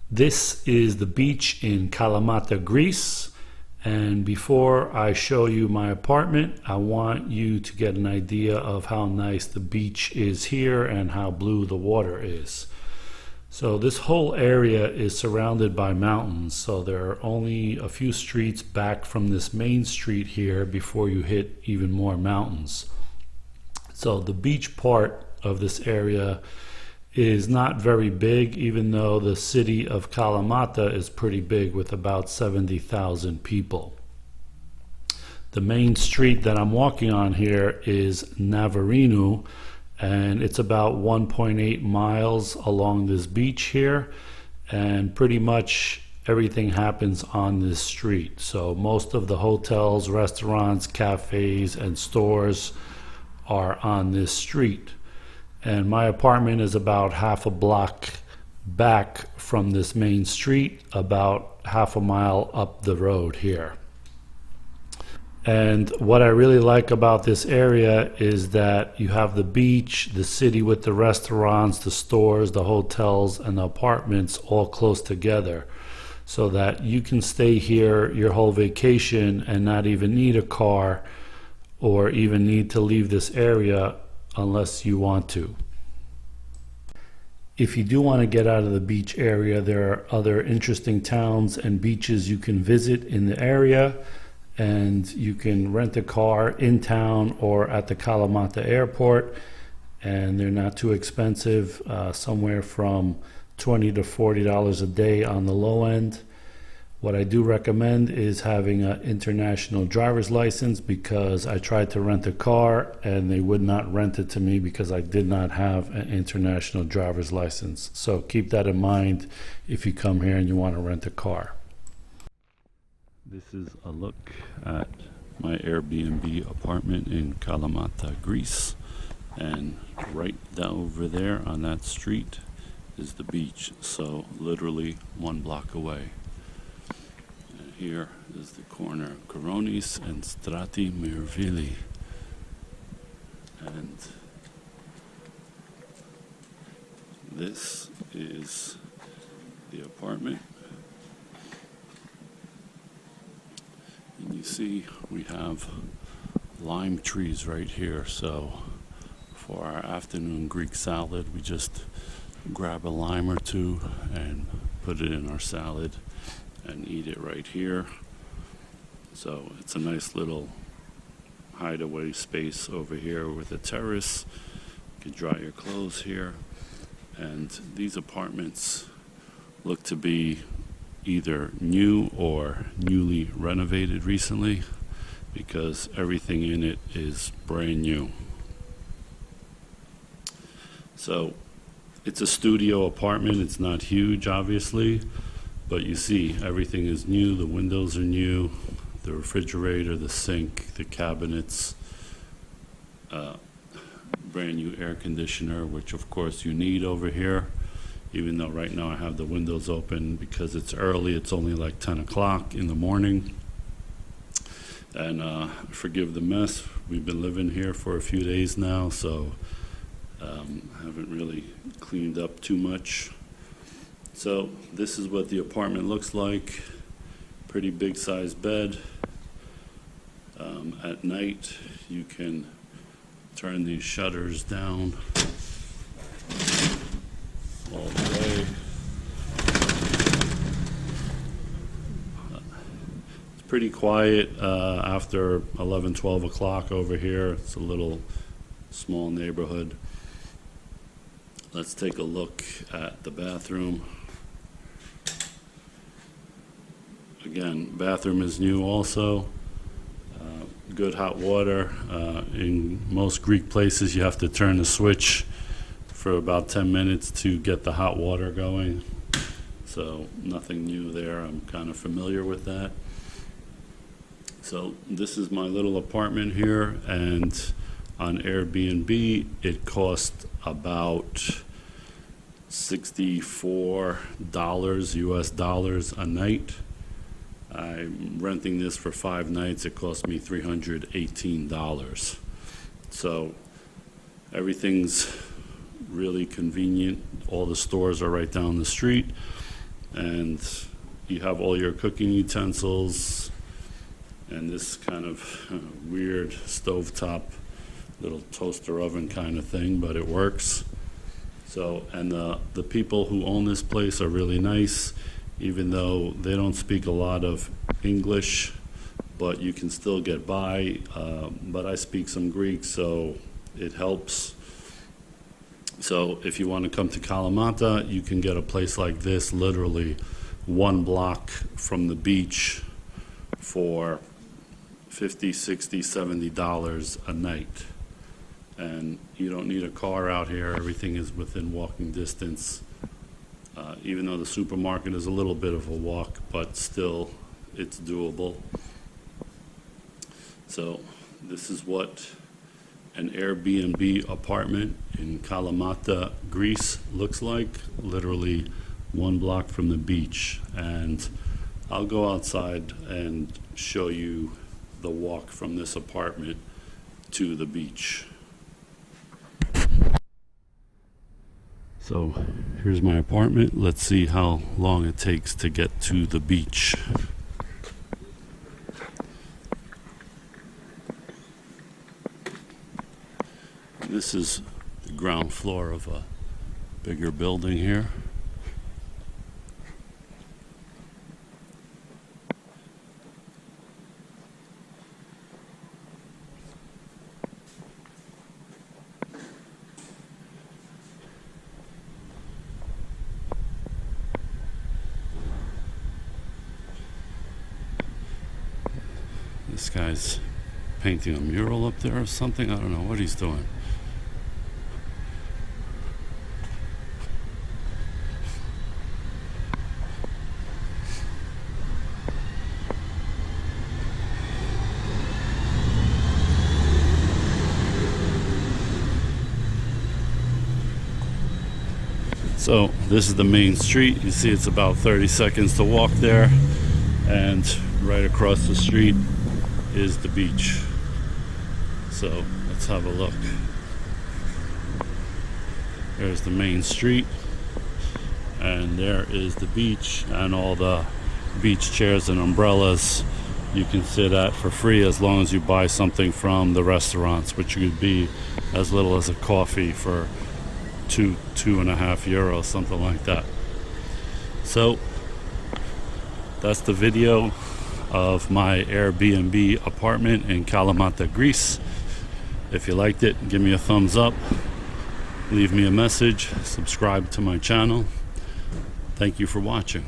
This is the beach in Kalamata, Greece. And before I show you my apartment, I want you to get an idea of how nice the beach is here and how blue the water is. So this whole area is surrounded by mountains. So there are only a few streets back from this main street here before you hit even more mountains. So the beach part of this area is not very big, even though the city of Kalamata is pretty big with about 70,000 people. The main street that I'm walking on here is Navarino, and it's about 1.8 miles along this beach here, and pretty much everything happens on this street. So most of the hotels, restaurants, cafes, and stores are on this street. And my apartment is about half a block back from this main street, about half a mile up the road here. And what I really like about this area is that you have the beach, the city with the restaurants, the stores, the hotels, and the apartments all close together, so that you can stay here your whole vacation and not even need a car or even need to leave this area unless you want to. If you do want to get out of the beach area, there are other interesting towns and beaches you can visit in the area, and you can rent a car in town or at the Kalamata Airport, and they're not too expensive, somewhere from $20 to $40 a day on the low end. What I do recommend is having an international driver's license, because I tried to rent a car and they would not rent it to me because I did not have an international driver's license. So keep that in mind if you come here and you want to rent a car. This is a look at my Airbnb apartment in Kalamata, Greece. And right down over there on that street is the beach. So literally 1 block away. Here is the corner of Koronis and Strati Mirvili. And this is the apartment. And you see we have lime trees right here. So for our afternoon Greek salad, we just grab a lime or two and put it in our salad and eat it right here. So it's a nice little hideaway space over here with a terrace. You can dry your clothes here. And these apartments look to be either new or newly renovated recently, because everything in it is brand new. So it's a studio apartment. It's not huge, obviously, but you see, everything is new. The windows are new, the refrigerator, the sink, the cabinets, brand new air conditioner, which of course you need over here, even though right now I have the windows open because it's early. It's only like 10 o'clock in the morning. And forgive the mess. We've been living here for a few days now, so haven't really cleaned up too much. So this is what the apartment looks like. Pretty big size bed. At night you can turn these shutters down all the way. It's pretty quiet after 11, 12 o'clock over here. It's a little small neighborhood. Let's take a look at the bathroom. Again, bathroom is new also. Good hot water. In most Greek places you have to turn the switch for about 10 minutes to get the hot water going. So nothing new there. I'm kind of familiar with that. So this is my little apartment here, and on Airbnb it cost about $64 US dollars a night. I'm renting this for 5 nights. It cost me $318. So everything's really convenient. All the stores are right down the street. and you have all your cooking utensils and this kind of weird stovetop little toaster oven kind of thing, but it works. So, and the people who own this place are really nice, even though they don't speak a lot of English, but you can still get by. But I speak some Greek, so it helps. So if you want to come to Kalamata, you can get a place like this literally 1 block from the beach for $50, $60, $70 a night. And you don't need a car out here. Everything is within walking distance. Even though the supermarket is a little bit of a walk, but still it's doable. So this is what an Airbnb apartment in Kalamata, Greece looks like, literally 1 block from the beach. And I'll go outside and show you the walk from this apartment to the beach. So here's my apartment. Let's see how long it takes to get to the beach. This is the ground floor of a bigger building here. This guy's painting a mural up there or something. I don't know what he's doing. So this is the main street. You see it's about 30 seconds to walk there, and right across the street is the beach. So let's have a look. There's the main street, and there is the beach and all the beach chairs and umbrellas you can sit at for free as long as you buy something from the restaurants, which could be as little as a coffee for €2.5 euros, something like that. So that's the video of my Airbnb apartment in Kalamata, Greece. If you liked it, give me a thumbs up, leave me a message, subscribe to my channel. Thank you for watching.